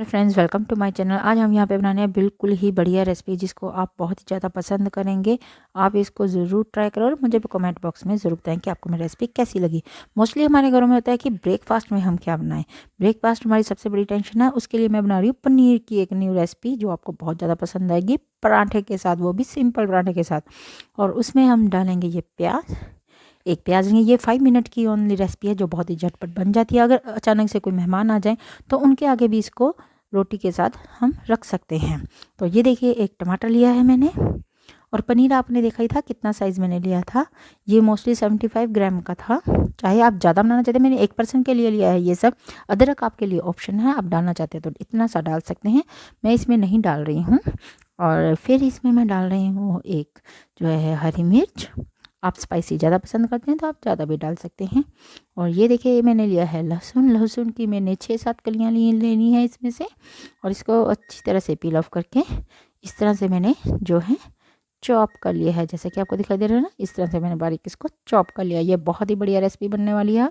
Friends, welcome to my channel. आज हम यहाँ पे बनाने हैं बिल्कुल ही बढ़िया रेसिपी जिसको आप बहुत ही ज़्यादा पसंद करेंगे। आप इसको ज़रूर ट्राई करो और मुझे भी कमेंट बॉक्स में ज़रूर बताएं कि आपको मेरी रेसिपी कैसी लगी। मोस्टली हमारे घरों में होता है कि ब्रेकफास्ट में हम क्या बनाएं। ब्रेकफास्ट हमारी सबसे बड़ी टेंशन है। उसके लिए मैं बना रही हूँ पनीर की एक न्यू रेसिपी जो आपको बहुत ज़्यादा पसंद आएगी, पराठे के साथ, वो भी सिंपल पराठे के साथ। और उसमें हम डालेंगे ये प्याज, एक प्याज लेंगे। ये 5 मिनट की ओनली रेसिपी है जो बहुत ही झटपट बन जाती है। अगर अचानक से कोई मेहमान आ जाए तो उनके आगे भी इसको रोटी के साथ हम रख सकते हैं। तो ये देखिए, एक टमाटर लिया है मैंने, और पनीर आपने देखा ही था कितना साइज़ मैंने लिया था। ये मोस्टली 75 ग्राम का था। चाहे आप ज़्यादा बनाना चाहते हैं, मैंने 1 पर्सन के लिए लिया है ये सब। अदरक आपके लिए ऑप्शन है, आप डालना चाहते हैं तो इतना सा डाल सकते हैं। मैं इसमें नहीं डाल रही हूँ। और फिर इसमें मैं डाल रही हूँ एक जो है हरी मिर्च। आप स्पाइसी ज़्यादा पसंद करते हैं तो आप ज़्यादा भी डाल सकते हैं। और ये देखिए, मैंने लिया है लहसुन। लहसुन की मैंने 6-7 कलियाँ लेनी है इसमें से, और इसको अच्छी तरह से पील ऑफ करके इस तरह से मैंने जो है चॉप कर लिया है। जैसे कि आपको दिखाई दे रहा है ना, इस तरह से मैंने बारीक इसको चॉप कर लिया। ये बहुत ही बढ़िया रेसिपी बनने वाली है,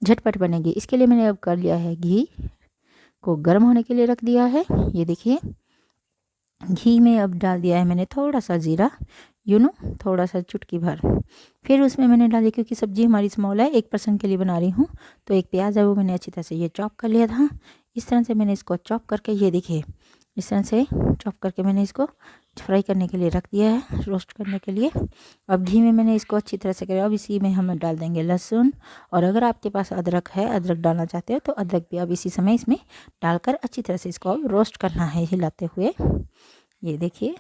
झटपट बनेगी। इसके लिए मैंने अब कर लिया है, घी को गर्म होने के लिए रख दिया है। ये देखिए, घी में अब डाल दिया है मैंने थोड़ा सा ज़ीरा, थोड़ा सा चुटकी भर। फिर उसमें मैंने डाली, क्योंकि सब्ज़ी हमारी स्मॉल है, 1 पर्सन के लिए बना रही हूँ, तो एक प्याज है वो मैंने अच्छी तरह से ये चॉप कर लिया था। इस तरह से मैंने इसको चॉप करके, ये देखिए इस तरह से चॉप करके मैंने इसको फ्राई करने के लिए रख दिया है, रोस्ट करने के लिए। अब घी में मैंने इसको अच्छी तरह से किया। अब इसी में हम डाल देंगे लहसुन, और अगर आपके पास अदरक है, अदरक डालना चाहते हो तो अदरक भी अब इसी समय इसमें डालकर अच्छी तरह से इसको अब रोस्ट करना है हिलाते हुए। ये देखिए,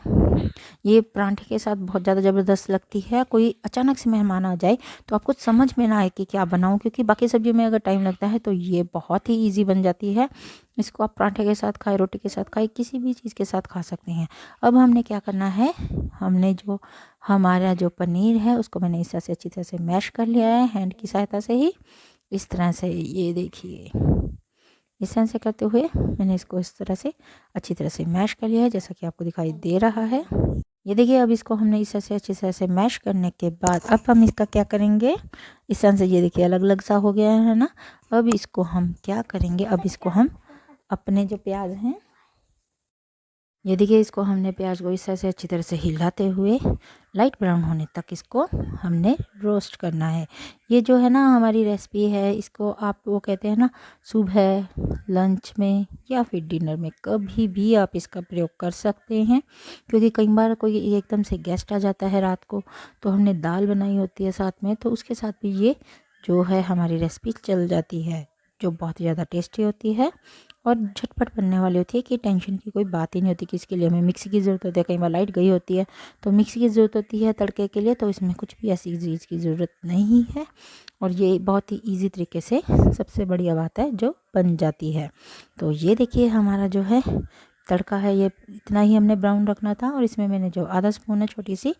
ये पराठे के साथ बहुत ज़्यादा ज़बरदस्त लगती है। कोई अचानक से मेहमान आ जाए तो आपको समझ में ना आए कि क्या बनाऊं, क्योंकि बाकी सब्जियों में अगर टाइम लगता है तो ये बहुत ही इजी बन जाती है। इसको आप पराठे के साथ खाए, रोटी के साथ खाए, किसी भी चीज़ के साथ खा सकते हैं। अब हमने क्या करना है, हमने जो हमारा जो पनीर है उसको मैंने इस तरह से अच्छी तरह से मैश कर लिया है, हैंड की सहायता से ही, इस तरह से। ये देखिए, इस तरह से करते हुए मैंने इसको इस तरह से अच्छी तरह से मैश कर लिया है, जैसा कि आपको दिखाई दे रहा है। ये देखिए, अब इसको हमने इस तरह से अच्छी तरह से मैश करने के बाद अब हम इसका क्या करेंगे, इस तरह से ये देखिए अलग अलग सा हो गया है ना। अब इसको हम क्या करेंगे, अब इसको हम अपने जो प्याज हैं, ये देखिए, इसको हमने प्याज को इस तरह से अच्छी तरह से हिलाते हुए लाइट ब्राउन होने तक इसको हमने रोस्ट करना है। ये जो है ना हमारी रेसिपी है, इसको आप वो कहते हैं ना, सुबह, लंच में या फिर डिनर में कभी भी आप इसका प्रयोग कर सकते हैं। क्योंकि कई बार कोई एकदम से गेस्ट आ जाता है रात को, तो हमने दाल बनाई होती है साथ में, तो उसके साथ भी ये जो है हमारी रेसिपी चल जाती है, जो बहुत ही ज़्यादा टेस्टी होती है और झटपट बनने वाली होती है। कि टेंशन की कोई बात ही नहीं होती कि इसके लिए हमें मिक्सी की ज़रूरत होती है। कई बार लाइट गई होती है तो मिक्सी की ज़रूरत होती है तड़के के लिए, तो इसमें कुछ भी ऐसी चीज़ की ज़रूरत नहीं है। और ये बहुत ही इजी तरीके से, सबसे बढ़िया बात है, जो बन जाती है। तो ये देखिए, हमारा जो है तड़का है, ये इतना ही हमने ब्राउन रखना था। और इसमें मैंने जो आधा स्पून है छोटी सी,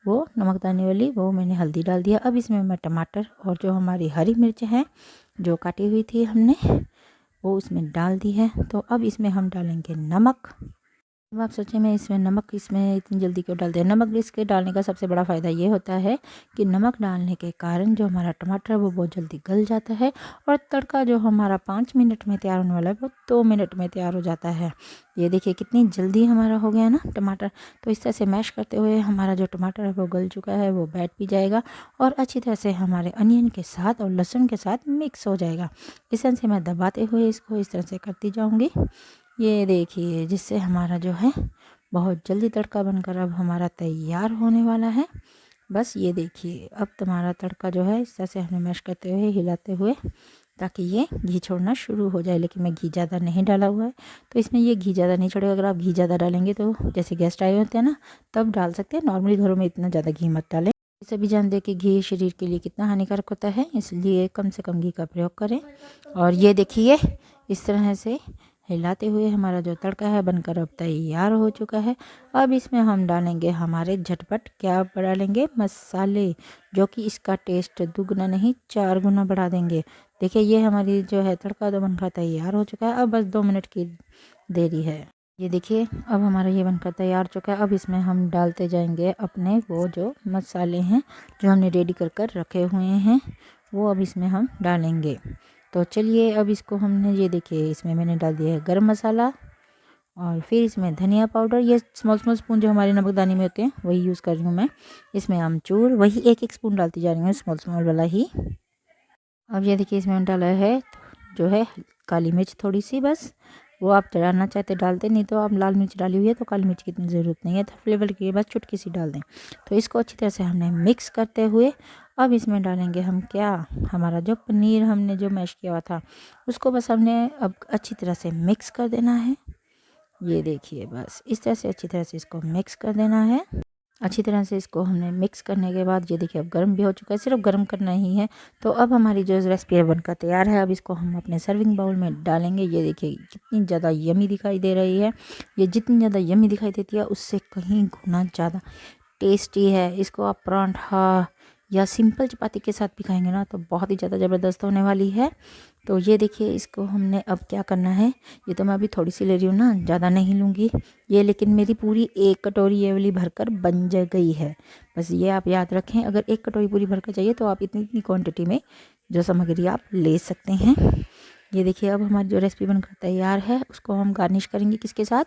वो नमकदानी वाली, वो मैंने हल्दी डाल दिया। अब इसमें मैं टमाटर और जो हमारी हरी मिर्च है जो काटी हुई थी हमने, वो उसमें डाल दी है। तो अब इसमें हम डालेंगे नमक। अब आप सोचें, मैं इसमें नमक इसमें इतनी जल्दी क्यों डाल दिया। नमक इसके डालने का सबसे बड़ा फ़ायदा ये होता है कि नमक डालने के कारण जो हमारा टमाटर है वो बहुत जल्दी गल जाता है, और तड़का जो हमारा 5 मिनट में तैयार होने वाला है वो 2 मिनट में तैयार हो जाता है। ये देखिए कितनी जल्दी हमारा हो गया ना टमाटर। तो इस तरह से मैश करते हुए हमारा जो टमाटर है वो गल चुका है, वो बैठ भी जाएगा और अच्छी तरह से हमारे अनियन के साथ और लहसुन के साथ मिक्स हो जाएगा। इस तरह से मैं दबाते हुए इसको इस तरह से करती जाऊँगी। ये देखिए, जिससे हमारा जो है बहुत जल्दी तड़का बनकर अब हमारा तैयार होने वाला है। बस ये देखिए, अब तुम्हारा तड़का जो है इस तरह से हमें मैश करते हुए, हिलाते हुए, ताकि ये घी छोड़ना शुरू हो जाए। लेकिन मैं घी ज़्यादा नहीं डाला हुआ है, तो इसमें ये घी ज़्यादा नहीं छोड़ेगा। अगर आप घी ज़्यादा डालेंगे तो जैसे गेस्ट आए होते हैं ना, तब डाल सकते हैं। नॉर्मली घरों में इतना ज़्यादा घी मत डालें। सभी जानते हैं कि घी शरीर के लिए कितना हानिकारक होता है, इसलिए कम से कम घी का प्रयोग करें। और ये देखिए, इस तरह से हिलाते हुए हमारा जो तड़का है बनकर अब तैयार हो चुका है। अब इसमें हम डालेंगे हमारे झटपट, क्या डालेंगे, मसाले, जो कि इसका टेस्ट दुगना नहीं 4 गुना बढ़ा देंगे। देखिए, ये हमारी जो है तड़का तो बनकर तैयार हो चुका है। अब बस 2 मिनट की देरी है। ये देखिए, अब हमारा ये बनकर तैयार चुका है। अब इसमें हम डालते जाएंगे अपने वो जो मसाले हैं जो हमने रेडी कर कर रखे हुए हैं, वो अब इसमें हम डालेंगे। तो चलिए अब इसको हमने, ये देखिए इसमें मैंने डाल दिया है गरम मसाला और फिर इसमें धनिया पाउडर, ये स्मॉल स्मॉल स्पून जो हमारे नमकदानी में होते हैं वही यूज़ कर रही हूँ मैं। इसमें आमचूर वही एक एक स्पून डालती जा रही हूँ, स्मॉल स्मॉल वाला ही। अब ये देखिए इसमें मैंने डाला है जो है काली मिर्च थोड़ी सी, बस वो आप डालना चाहते डालते, नहीं तो आप लाल मिर्च डाली हुई है तो काली मिर्च की इतनी ज़रूरत नहीं है, तो फ्लेवर के बस चुटकी सी डाल दें। तो इसको अच्छी तरह से हमने मिक्स करते हुए अब इसमें डालेंगे हम क्या, हमारा जो पनीर हमने जो मैश किया हुआ था उसको बस हमने अब अच्छी तरह से मिक्स कर देना है। ये देखिए बस इस तरह से अच्छी तरह से इसको मिक्स कर देना है। अच्छी तरह से इसको हमने मिक्स करने के बाद ये देखिए अब गर्म भी हो चुका है, सिर्फ गर्म करना ही है। तो अब हमारी जो रेसिपी बनकर तैयार है, अब इसको हम अपने सर्विंग बाउल में डालेंगे। ये देखिए कितनी ज़्यादा यमी दिखाई दे रही है, ये जितनी ज़्यादा यमी दिखाई देती है उससे कहीं गुना ज़्यादा टेस्टी है। इसको आप परांठा या सिंपल चपाती के साथ भी खाएंगे ना तो बहुत ही ज़्यादा ज़बरदस्त होने वाली है। तो ये देखिए इसको हमने अब क्या करना है, ये तो मैं अभी थोड़ी सी ले रही हूँ ना, ज़्यादा नहीं लूँगी ये, लेकिन मेरी पूरी एक कटोरी ये वाली भरकर बन जा गई है। बस ये आप याद रखें, अगर एक कटोरी पूरी भरकर चाहिए तो आप इतनी इतनी क्वांटिटी में जो सामग्री आप ले सकते हैं। ये देखिए अब हमारी जो रेसिपी बनकर तैयार है उसको हम गार्निश करेंगे किसके साथ,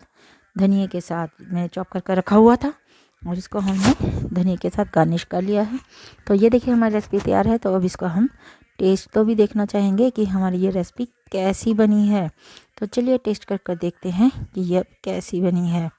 धनिए के साथ। मैंने चॉप करके रखा हुआ था और इसको हमने धनिए के साथ गार्निश कर लिया है। तो ये देखिए हमारी रेसिपी तैयार है। तो अब इसको हम टेस्ट तो भी देखना चाहेंगे कि हमारी ये रेसिपी कैसी बनी है। तो चलिए टेस्ट कर कर देखते हैं कि ये कैसी बनी है।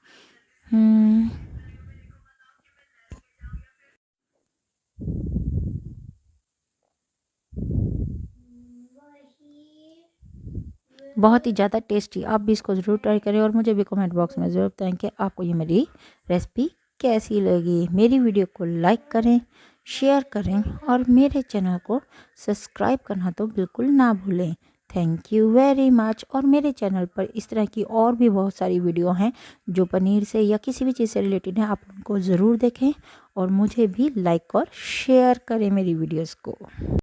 बहुत ही ज़्यादा टेस्टी, आप भी इसको ज़रूर ट्राई करें और मुझे भी कमेंट बॉक्स में ज़रूर बताएं कि आपको ये मेरी रेसिपी कैसी लगी। मेरी वीडियो को लाइक करें, शेयर करें और मेरे चैनल को सब्सक्राइब करना तो बिल्कुल ना भूलें। Thank you very much. और मेरे चैनल पर इस तरह की और भी बहुत सारी वीडियो हैं जो पनीर से या किसी भी चीज़ से रिलेटेड हैं, आप उनको ज़रूर देखें और मुझे भी लाइक और शेयर करें मेरी वीडियोज़ को।